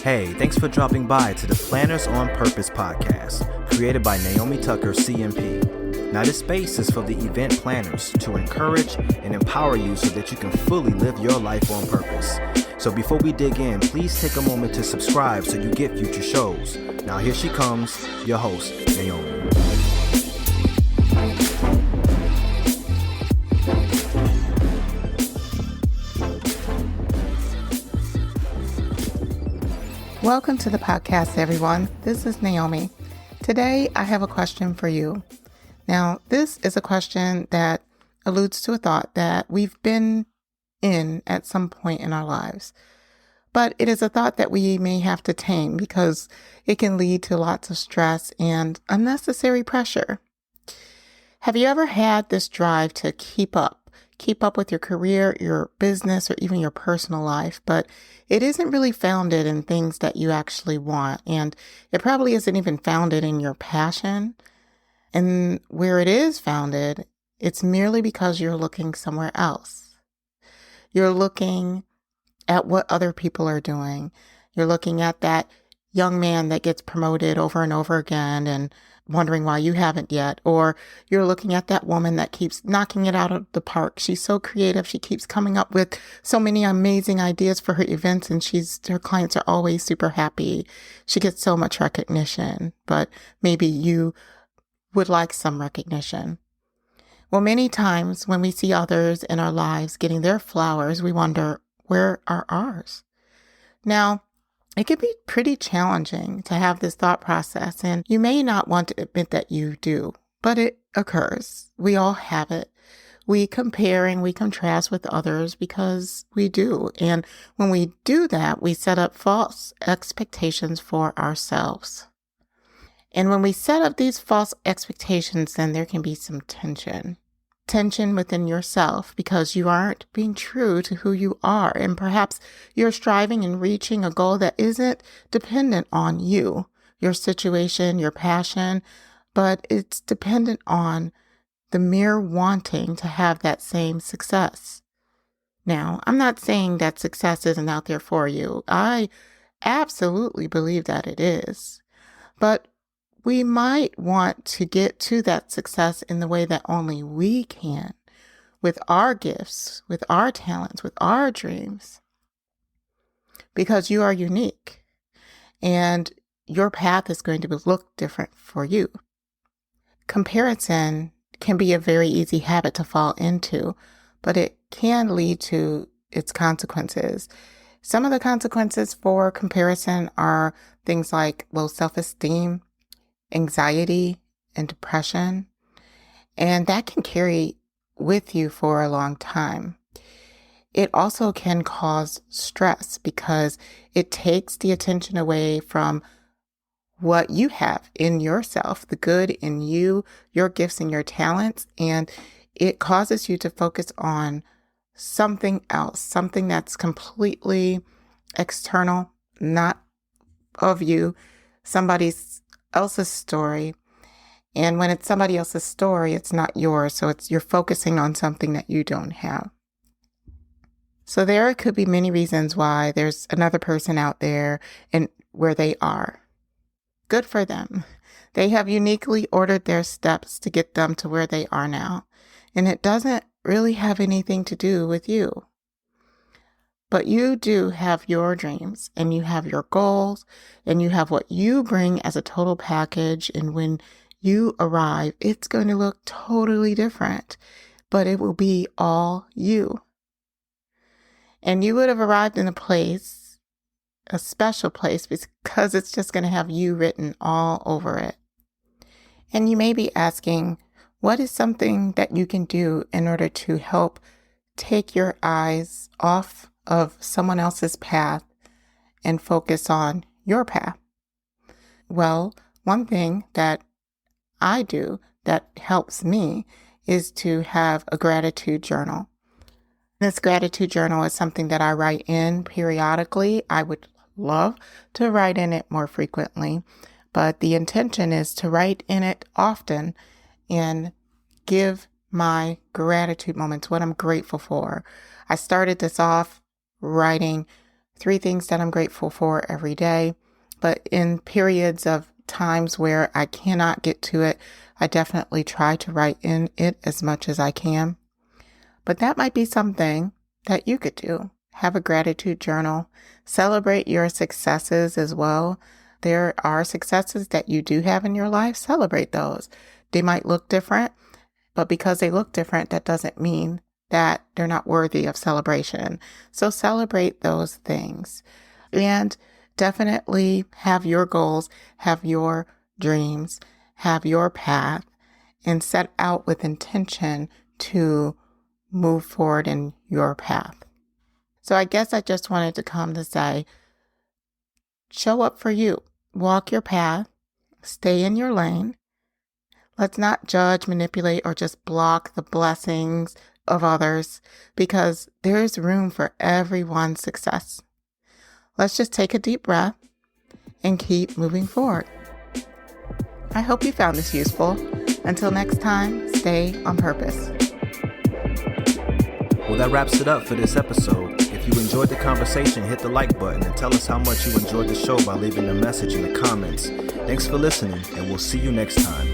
Hey, thanks for dropping by to the Planners on Purpose podcast, created by Naomi Tucker, CMP. Now, this space is for the event planners to encourage and empower you so that you can fully live your life on purpose. So before we dig in, please take a moment to subscribe so you get future shows. Now, here she comes, your host, Naomi. Welcome to the podcast, everyone. This is Naomi. Today, I have a question for you. Now, this is a question that alludes to a thought that we've been in at some point in our lives. But it is a thought that we may have to tame because it can lead to lots of stress and unnecessary pressure. Have you ever had this drive to keep up with your career, your business, or even your personal life, but it isn't really founded in things that you actually want, and it probably isn't even founded in your passion. And where it is founded, it's merely because you're looking somewhere else. You're looking at what other people are doing. You're looking at that young man that gets promoted over and over again and wondering why you haven't yet. Or you're looking at that woman that keeps knocking it out of the park. She's so creative. She keeps coming up with so many amazing ideas for her events, and her clients are always super happy. She gets so much recognition, but maybe you would like some recognition. Well, many times when we see others in our lives getting their flowers, we wonder, where are ours? Now, it can be pretty challenging to have this thought process, and you may not want to admit that you do, but it occurs. We all have it. We compare and we contrast with others because we do. And when we do that, we set up false expectations for ourselves. And when we set up these false expectations, then there can be some tension. Tension within yourself because you aren't being true to who you are. And perhaps you're striving and reaching a goal that isn't dependent on you, your situation, your passion, but it's dependent on the mere wanting to have that same success. Now, I'm not saying that success isn't out there for you. I absolutely believe that it is. But we might want to get to that success in the way that only we can, with our gifts, with our talents, with our dreams, because you are unique and your path is going to look different for you. Comparison can be a very easy habit to fall into, but it can lead to its consequences. Some of the consequences for comparison are things like low self-esteem, anxiety, and depression, and that can carry with you for a long time. It also can cause stress because it takes the attention away from what you have in yourself, the good in you, your gifts and your talents, and it causes you to focus on something else, something that's completely external, not of you, somebody else's story. And when it's somebody else's story, it's not yours. So you're focusing on something that you don't have. So there could be many reasons why there's another person out there and where they are. Good for them. They have uniquely ordered their steps to get them to where they are now. And it doesn't really have anything to do with you. But you do have your dreams and you have your goals and you have what you bring as a total package. And when you arrive, it's going to look totally different, but it will be all you. And you would have arrived in a special place, because it's just going to have you written all over it. And you may be asking, what is something that you can do in order to help take your eyes off of someone else's path and focus on your path? Well, one thing that I do that helps me is to have a gratitude journal. This gratitude journal is something that I write in periodically. I would love to write in it more frequently, but the intention is to write in it often and give my gratitude moments, what I'm grateful for. I started this off writing 3 things that I'm grateful for every day, but in periods of times where I cannot get to it, I definitely try to write in it as much as I can. But that might be something that you could do. Have a gratitude journal. Celebrate your successes as well. There are successes that you do have in your life. Celebrate those. They might look different, but because they look different, that doesn't mean that they're not worthy of celebration. So celebrate those things. And definitely have your goals, have your dreams, have your path, and set out with intention to move forward in your path. So I guess I just wanted to come to say, show up for you. Walk your path. Stay in your lane. Let's not judge, manipulate, or just block the blessings of others, because there is room for everyone's success. Let's just take a deep breath and keep moving forward. I hope you found this useful. Until next time, stay on purpose. Well, that wraps it up for this episode. If you enjoyed the conversation, hit the like button and tell us how much you enjoyed the show by leaving a message in the comments. Thanks for listening, and we'll see you next time.